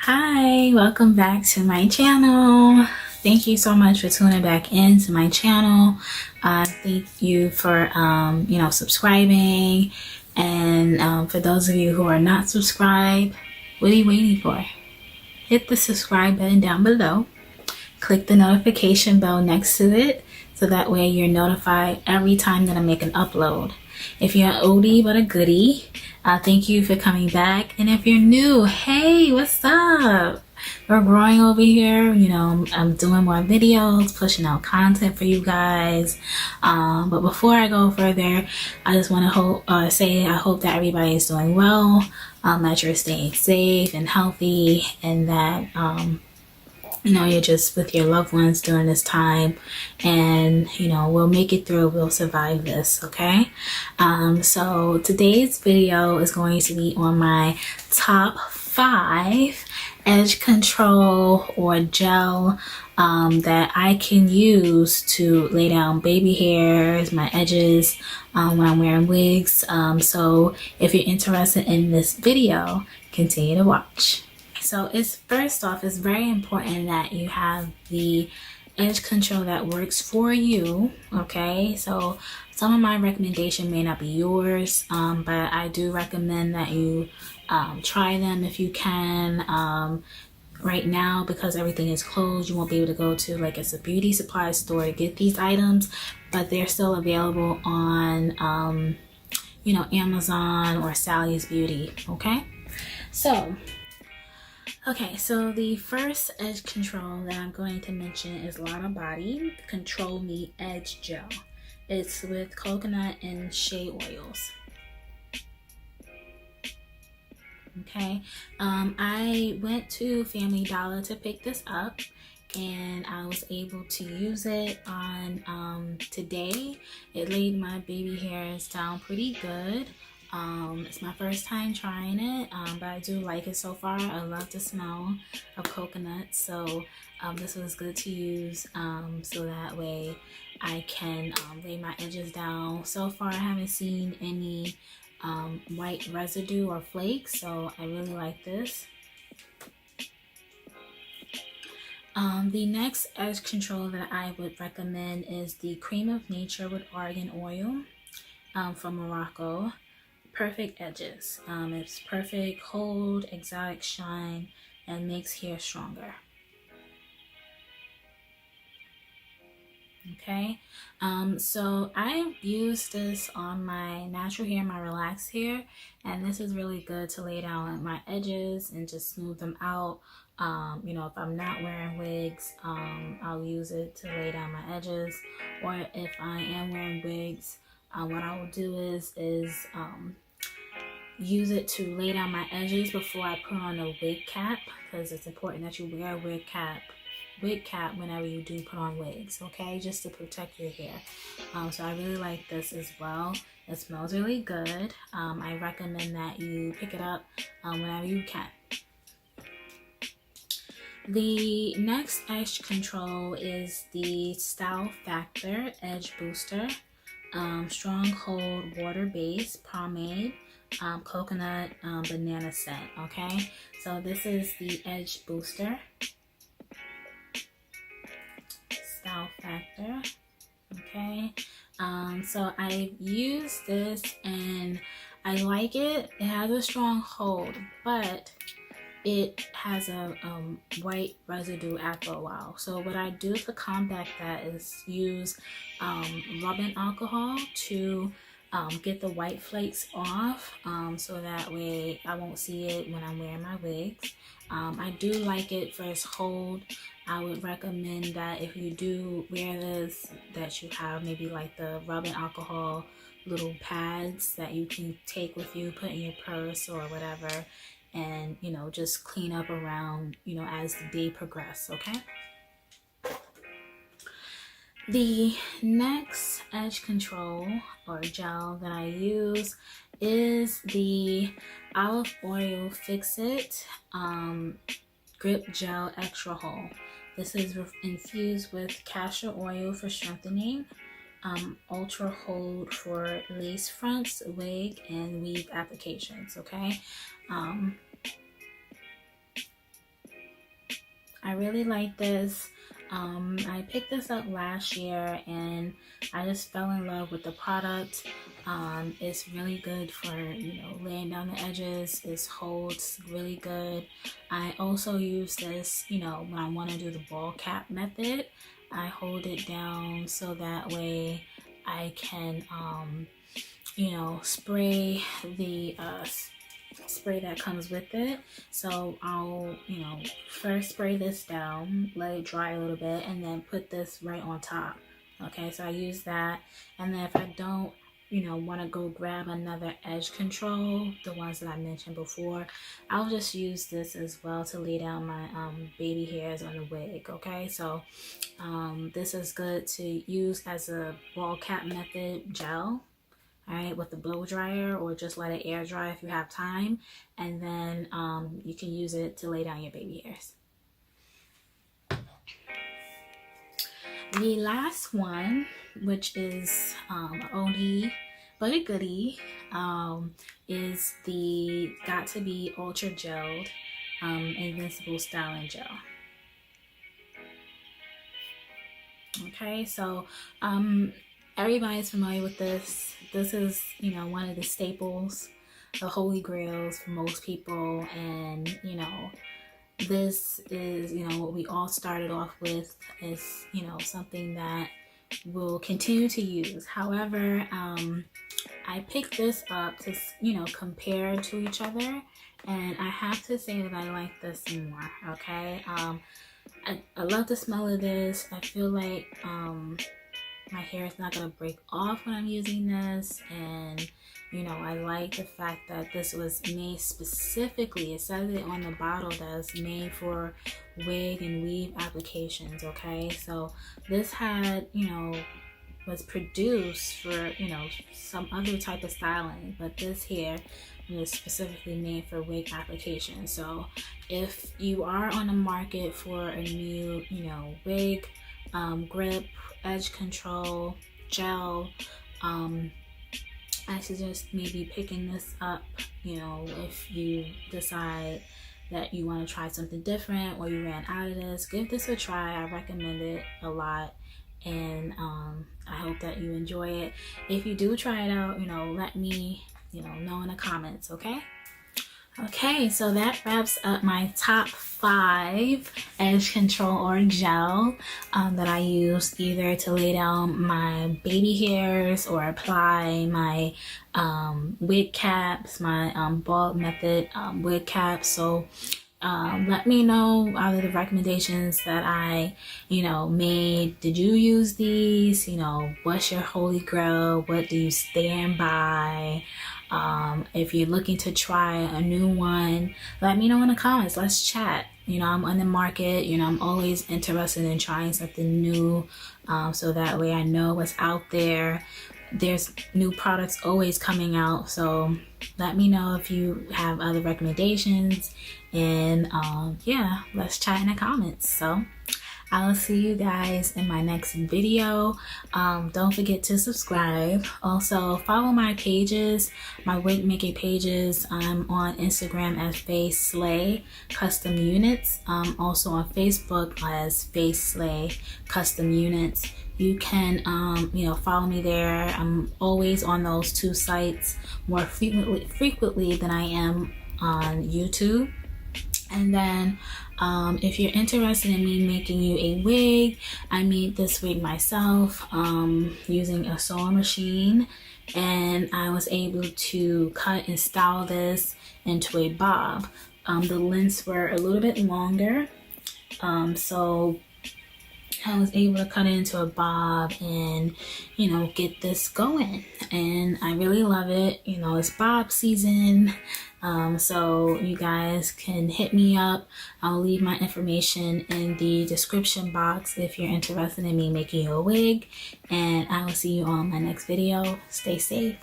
Hi, welcome back to my channel. Thank you so much for tuning back into my channel. Thank you for subscribing, and for those of you who are not subscribed, what are you waiting for? Hit the subscribe button down below. Click the notification bell next to it so that way you're notified every time that I make an upload. If you're an oldie but a goodie, thank you for coming back. And if you're new, hey, what's up? We're growing over here. I'm doing more videos, pushing out content for you guys. But before I go further, I just want to say I hope that everybody is doing well, that you're staying safe and healthy, and that you're just with your loved ones during this time, and we'll make it through. We'll survive this. Okay. So today's video is going to be on my top 5 edge control or gel that I can use to lay down baby hairs, my edges, when I'm wearing wigs. So if you're interested in this video, continue to watch. So first off, it's very important that you have the edge control that works for you. Okay, so some of my recommendation may not be yours, but I do recommend that you try them if you can. Right now, because everything is closed, you won't be able to go to like a beauty supply store to get these items, but they're still available on Amazon or Sally's Beauty. Okay, so the first edge control that I'm going to mention is Lotta Body Control Me Edge Gel. It's with coconut and shea oils. Okay, I went to Family Dollar to pick this up, and I was able to use it on today. It laid my baby hairs down pretty good. It's my first time trying it, but I do like it so far. I love the smell of coconut, so this was good to use, so that way I can lay my edges down. So far, I haven't seen any white residue or flakes, so I really like this. The next edge control that I would recommend is the Cream of Nature with Argan Oil from Morocco. Perfect edges. It's perfect hold, exotic shine, and makes hair stronger. Okay, so I used this on my natural hair, my relaxed hair, and this is really good to lay down my edges and just smooth them out. If I'm not wearing wigs, I'll use it to lay down my edges, or if I am wearing wigs, what I will do is use it to lay down my edges before I put on a wig cap, because it's important that you wear a wig cap whenever you do put on wigs, okay, just to protect your hair. So I really like this as well. It smells really good. I recommend that you pick it up whenever you can. The next edge control is the Style Factor Edge Booster Strong Hold Water Base Pomade Coconut Banana Scent. Okay, so this is the Edge Booster Style Factor. Okay, so I use this and I like it. It has a strong hold, but it has a white residue after a while. So what I do to combat that is use rubbing alcohol to get the white flakes off, so that way I won't see it when I'm wearing my wigs. I do like it for its hold. I would recommend that if you do wear this, that you have maybe like the rubbing alcohol little pads that you can take with you, put in your purse or whatever, and just clean up around as the day progresses. Okay, the next edge control or gel that I use is the Olive Oil Fix It Grip Gel Extra Hold. This is infused with castor oil for strengthening, ultra hold for lace fronts, wig, and weave applications. Okay, I really like this. I picked this up last year and I just fell in love with the product. It's really good for, you know, laying down the edges. It holds really good. I also use this, you know, when I want to do the ball cap method. I hold it down so that way I can, you know, spray the spray that comes with it. So I'll, you know, first spray this down, let it dry a little bit, and then put this right on top. Okay, so I use that, and then if I don't, you know, want to go grab another edge control, the ones that I mentioned before, I'll just use this as well to lay down my baby hairs on the wig. Okay, so this is good to use as a ball cap method gel. All right, with the blow dryer, or just let it air dry if you have time, and then you can use it to lay down your baby hairs. The last one, which is oldie but a goodie, is the Got To Be Ultra Gelled Invincible Styling Gel. Okay, so everybody's familiar with this. This is, you know, one of the staples, the holy grails for most people. And, you know, this is, you know, what we all started off with, is, you know, something that we'll continue to use. However, I picked this up to, you know, compare to each other. And I have to say that I like this more, okay? I love the smell of this. I feel like my hair is not going to break off when I'm using this, and you know, I like the fact that this was made specifically, it says it on the bottle, that it's made for wig and weave applications. Okay, so this had, you know, was produced for, you know, some other type of styling, but this here was specifically made for wig application. So if you are on the market for a new, you know, wig grip, edge control, gel, I suggest maybe picking this up, you know, if you decide that you want to try something different or you ran out of this. Give this a try. I recommend it a lot, and I hope that you enjoy it. If you do try it out, you know, let me, you know in the comments. Okay, so that wraps up my top 5 edge control or gel that I use either to lay down my baby hairs or apply my wig caps, my bald method wig caps. So let me know out of the recommendations that I, you know, made. Did you use these? You know, what's your holy grail? What do you stand by? If you're looking to try a new one, let me know in the comments. Let's chat. You know, I'm on the market. You know, I'm always interested in trying something new, so that way I know what's out there. There's new products always coming out, so let me know if you have other recommendations, and yeah, let's chat in the comments. So I'll see you guys in my next video. Don't forget to subscribe. Also follow my pages, my wig making pages. I'm on Instagram as Face Slay Custom Units. Also on Facebook as Face Slay Custom Units. You can you know, follow me there. I'm always on those 2 sites more frequently than I am on YouTube. And then if you're interested in me making you a wig, I made this wig myself using a sewing machine, and I was able to cut and style this into a bob. The lengths were a little bit longer, so I was able to cut it into a bob and, you know, get this going, and I really love it. You know, it's bob season, so you guys can hit me up. I'll leave my information in the description box if you're interested in me making you a wig, and I will see you on my next video. Stay safe.